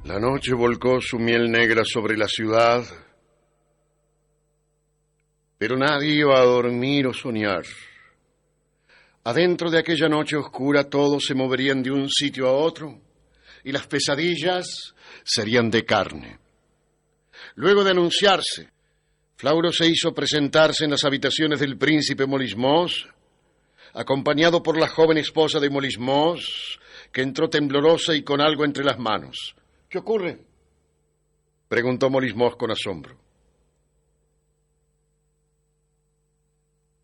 La noche volcó su miel negra sobre la ciudad, pero nadie iba a dormir o soñar. Adentro de aquella noche oscura todos se moverían de un sitio a otro y las pesadillas serían de carne. Luego de anunciarse, Flauro se hizo presentarse en las habitaciones del príncipe Molismos, acompañado por la joven esposa de Molismos, que entró temblorosa y con algo entre las manos. ¿Qué ocurre?, preguntó Molismos con asombro.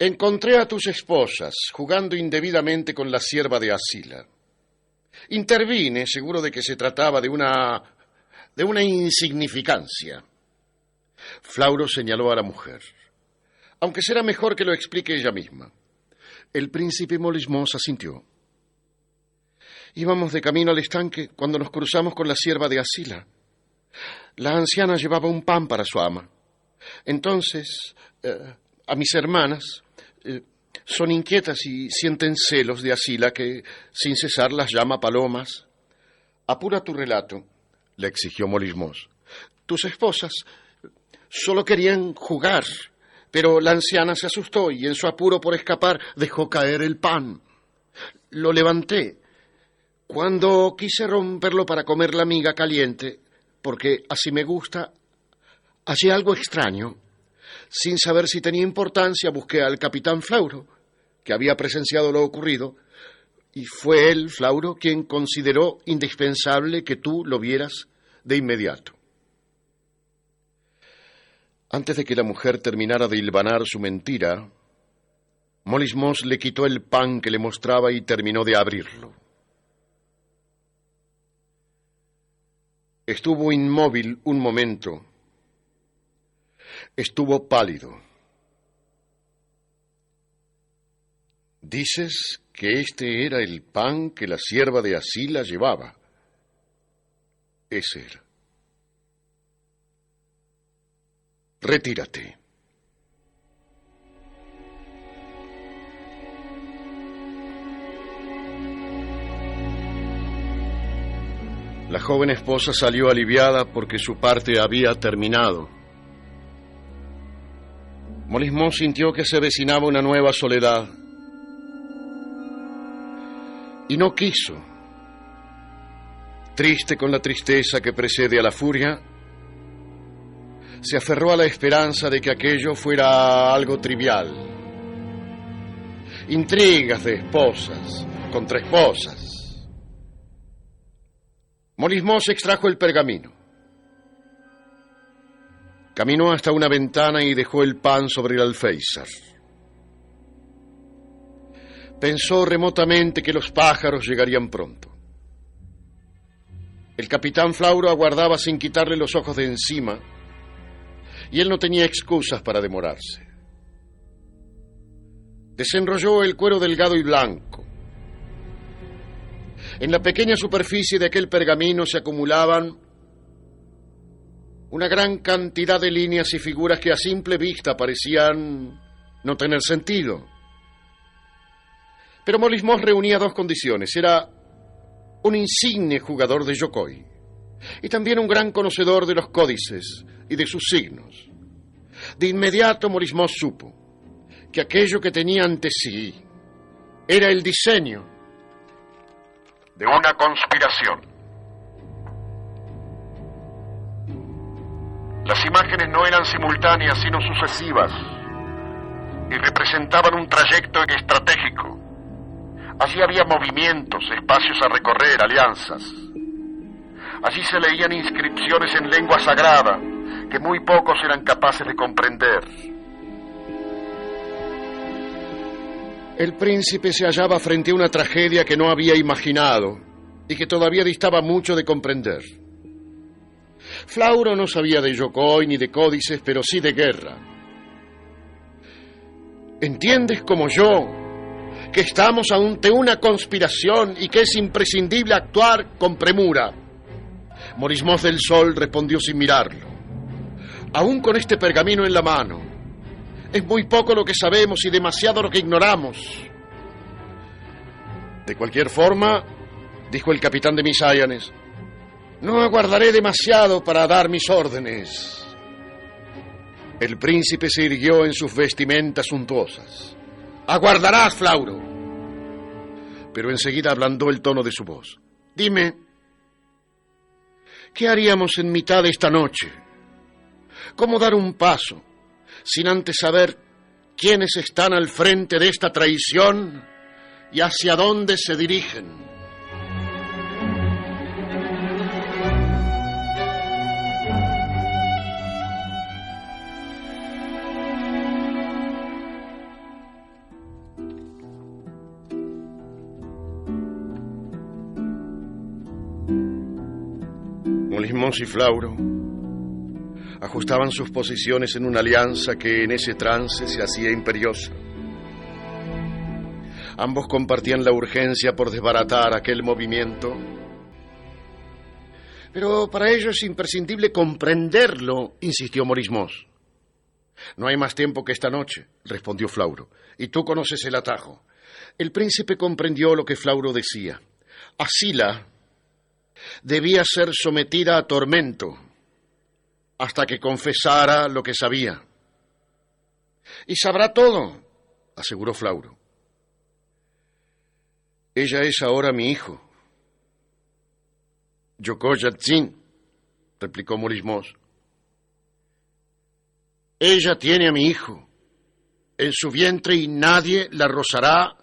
Encontré a tus esposas jugando indebidamente con la sierva de Asila. Intervine, seguro de que se trataba de una insignificancia. Flauro señaló a la mujer. Aunque será mejor que lo explique ella misma. El príncipe Molismos asintió. Íbamos de camino al estanque cuando nos cruzamos con la sierva de Asila. La anciana llevaba un pan para su ama. Entonces, a mis hermanas, son inquietas y sienten celos de Asila, que sin cesar las llama palomas. Apura tu relato, le exigió Molismos. Tus esposas solo querían jugar, pero la anciana se asustó y en su apuro por escapar dejó caer el pan. Lo levanté. Cuando quise romperlo para comer la miga caliente, porque así me gusta, hallé algo extraño. Sin saber si tenía importancia, busqué al capitán Flauro, que había presenciado lo ocurrido, y fue él, Flauro, quien consideró indispensable que tú lo vieras de inmediato. Antes de que la mujer terminara de hilvanar su mentira, Molismos le quitó el pan que le mostraba y terminó de abrirlo. Estuvo inmóvil un momento. Estuvo pálido. Dices que este era el pan que la sierva de Asila llevaba. Ese era. Retírate. La joven esposa salió aliviada porque su parte había terminado. Molismos sintió que se avecinaba una nueva soledad y no quiso. Triste con la tristeza que precede a la furia, se aferró a la esperanza de que aquello fuera algo trivial. Intrigas de esposas contra esposas. Molismos extrajo el pergamino. Caminó hasta una ventana y dejó el pan sobre el alféizar. Pensó remotamente que los pájaros llegarían pronto. El capitán Flauro aguardaba sin quitarle los ojos de encima, y él no tenía excusas para demorarse. Desenrolló el cuero delgado y blanco. En la pequeña superficie de aquel pergamino se acumulaban una gran cantidad de líneas y figuras que a simple vista parecían no tener sentido. Pero Molismos reunía dos condiciones. Era un insigne jugador de yokoi y también un gran conocedor de los códices y de sus signos. De inmediato Molismos supo que aquello que tenía ante sí era el diseño de una conspiración. Las imágenes no eran simultáneas, sino sucesivas, y representaban un trayecto estratégico. Allí había movimientos, espacios a recorrer, alianzas. Allí se leían inscripciones en lengua sagrada que muy pocos eran capaces de comprender. El príncipe se hallaba frente a una tragedia que no había imaginado y que todavía distaba mucho de comprender. Flauro no sabía de yokoi ni de códices, pero sí de guerra. ¿Entiendes como yo que estamos ante una conspiración y que es imprescindible actuar con premura? Molismos del Sol respondió sin mirarlo. Aún con este pergamino en la mano, es muy poco lo que sabemos y demasiado lo que ignoramos. De cualquier forma, dijo el capitán de Misayanes, No aguardaré demasiado para dar mis órdenes. El príncipe se irguió en sus vestimentas suntuosas. Aguardarás, Flauro. Pero enseguida ablandó el tono de su voz. Dime, ¿qué haríamos en mitad de esta noche? ¿Cómo dar un paso sin antes saber quiénes están al frente de esta traición y hacia dónde se dirigen? Molismos y Flauro ajustaban sus posiciones en una alianza que en ese trance se hacía imperiosa. Ambos compartían la urgencia por desbaratar aquel movimiento, pero para ello es imprescindible comprenderlo, insistió Molismos. No hay más tiempo que esta noche, respondió Flauro, y tú conoces el atajo. El príncipe comprendió lo que Flauro decía. Asila debía ser sometida a tormento hasta que confesara lo que sabía. Y sabrá todo, aseguró Flauro. Ella es ahora mi hijo. Yokoyatzin, replicó Molismos. Ella tiene a mi hijo en su vientre y nadie la rozará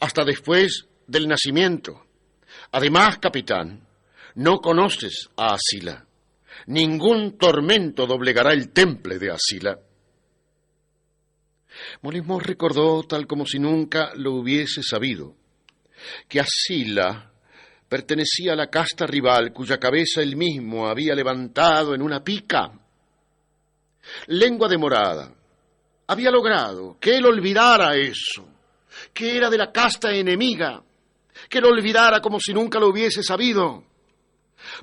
hasta después del nacimiento. Además, capitán, no conoces a Asila. Ningún tormento doblegará el temple de Asila. Molismos recordó, tal como si nunca lo hubiese sabido, que Asila pertenecía a la casta rival cuya cabeza él mismo había levantado en una pica. Lengua de Morada había logrado que él olvidara eso, que era de la casta enemiga, que lo olvidara como si nunca lo hubiese sabido.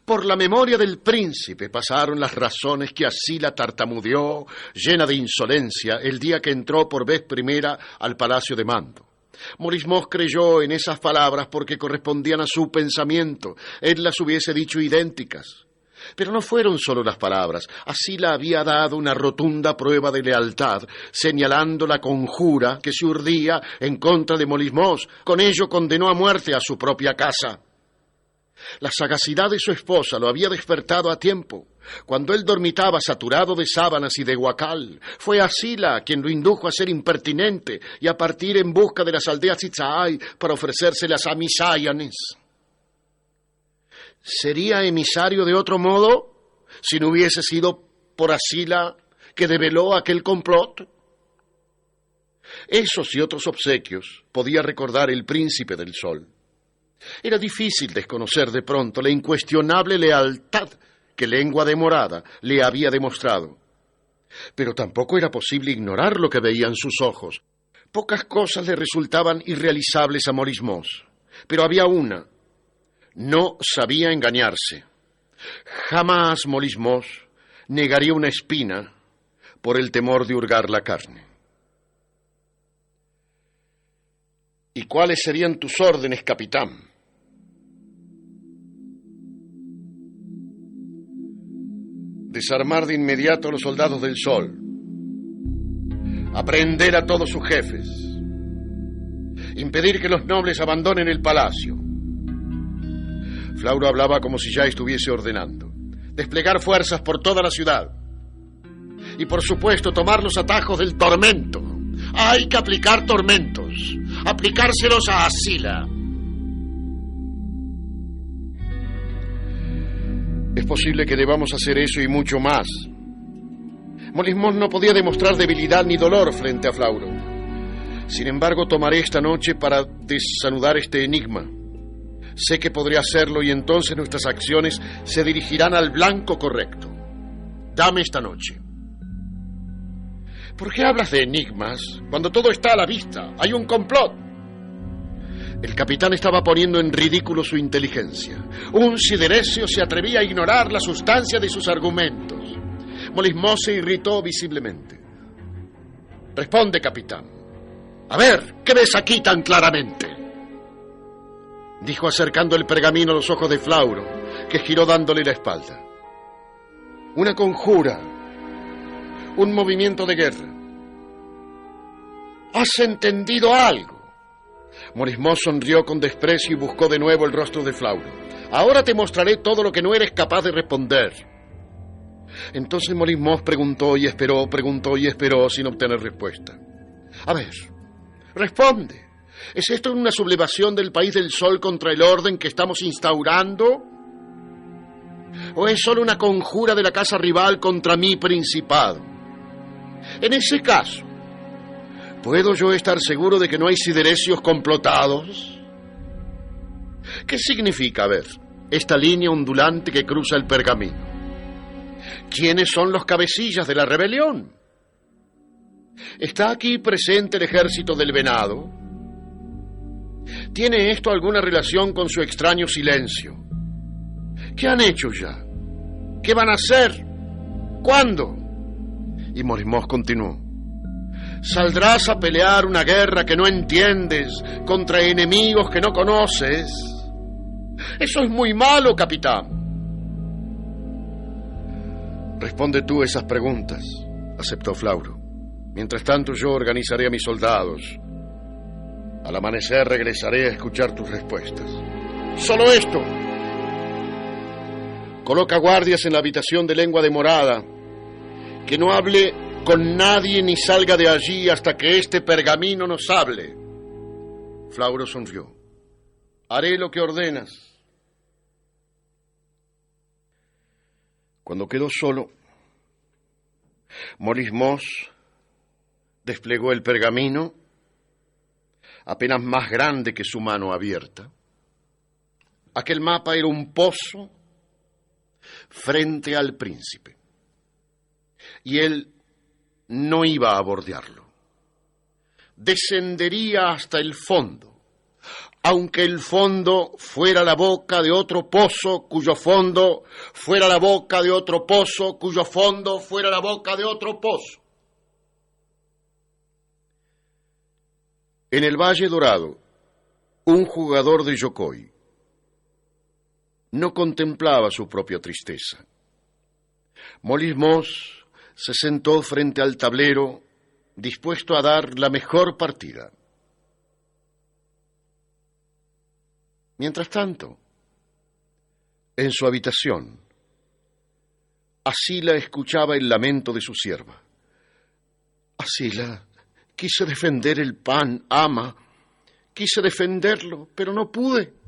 Por la memoria del príncipe pasaron las razones que Asila tartamudeó, llena de insolencia, el día que entró por vez primera al palacio de mando. Molismos creyó en esas palabras porque correspondían a su pensamiento. Él las hubiese dicho idénticas. Pero no fueron solo las palabras. Asila había dado una rotunda prueba de lealtad, señalando la conjura que se urdía en contra de Molismos. Con ello condenó a muerte a su propia casa. La sagacidad de su esposa lo había despertado a tiempo. Cuando él dormitaba saturado de sábanas y de guacal, fue Asila quien lo indujo a ser impertinente y a partir en busca de las aldeas Itzaay para ofrecérselas a Misayanes. ¿Sería emisario de otro modo si no hubiese sido por Asila que develó aquel complot? Esos y otros obsequios podía recordar el príncipe del sol. Era difícil desconocer de pronto la incuestionable lealtad que Lengua de Morada le había demostrado. Pero tampoco era posible ignorar lo que veían sus ojos. Pocas cosas le resultaban irrealizables a Molismos, pero había una. No sabía engañarse. Jamás Molismos negaría una espina por el temor de hurgar la carne. ¿Y cuáles serían tus órdenes, capitán? Desarmar de inmediato a los soldados del sol. Aprehender a todos sus jefes. Impedir que los nobles abandonen el palacio. Flauro hablaba como si ya estuviese ordenando. Desplegar fuerzas por toda la ciudad. Y por supuesto tomar los atajos del tormento. Hay que aplicar tormentos. Aplicárselos a Asila. Es posible que debamos hacer eso y mucho más. Molismos no podía demostrar debilidad ni dolor frente a Flauro. Sin embargo, tomaré esta noche para desanudar este enigma. Sé que podré hacerlo y entonces nuestras acciones se dirigirán al blanco correcto. Dame esta noche. ¿Por qué hablas de enigmas cuando todo está a la vista? Hay un complot. El capitán estaba poniendo en ridículo su inteligencia. Un siderecio se atrevía a ignorar la sustancia de sus argumentos. Molismos se irritó visiblemente. Responde, capitán. A ver, ¿qué ves aquí tan claramente? Dijo acercando el pergamino a los ojos de Flauro, que giró dándole la espalda. Una conjura, un movimiento de guerra. ¿Has entendido algo? Morismós sonrió con desprecio y buscó de nuevo el rostro de Flauro. Ahora te mostraré todo lo que no eres capaz de responder. Entonces Morismós preguntó y esperó sin obtener respuesta. A ver, responde. ¿Es esto una sublevación del país del sol contra el orden que estamos instaurando? ¿O es solo una conjura de la casa rival contra mi principado? En ese caso, ¿puedo yo estar seguro de que no hay siderecios complotados? ¿Qué significa, a ver, esta línea ondulante que cruza el pergamino? ¿Quiénes son los cabecillas de la rebelión? ¿Está aquí presente el ejército del venado? ¿Tiene esto alguna relación con su extraño silencio? ¿Qué han hecho ya? ¿Qué van a hacer? ¿Cuándo? Y Morismós continuó. ¿Saldrás a pelear una guerra que no entiendes contra enemigos que no conoces? Eso es muy malo, capitán. Responde tú esas preguntas, aceptó Flauro. Mientras tanto yo organizaré a mis soldados. Al amanecer regresaré a escuchar tus respuestas. ¡Solo esto! Coloca guardias en la habitación de lengua de morada. Que no hable con nadie ni salga de allí hasta que este pergamino nos hable. Flauro sonrió. Haré lo que ordenas. Cuando quedó solo, Morismós desplegó el pergamino, apenas más grande que su mano abierta. Aquel mapa era un pozo frente al príncipe, y él no iba a bordearlo. Descendería hasta el fondo, aunque el fondo fuera la boca de otro pozo, cuyo fondo fuera la boca de otro pozo, cuyo fondo fuera la boca de otro pozo. En el Valle Dorado, un jugador de yokoi no contemplaba su propia tristeza. Morismós se sentó frente al tablero, dispuesto a dar la mejor partida. Mientras tanto, en su habitación, Asila escuchaba el lamento de su sierva. Asila, quise defender el pan, ama. Quise defenderlo, pero no pude.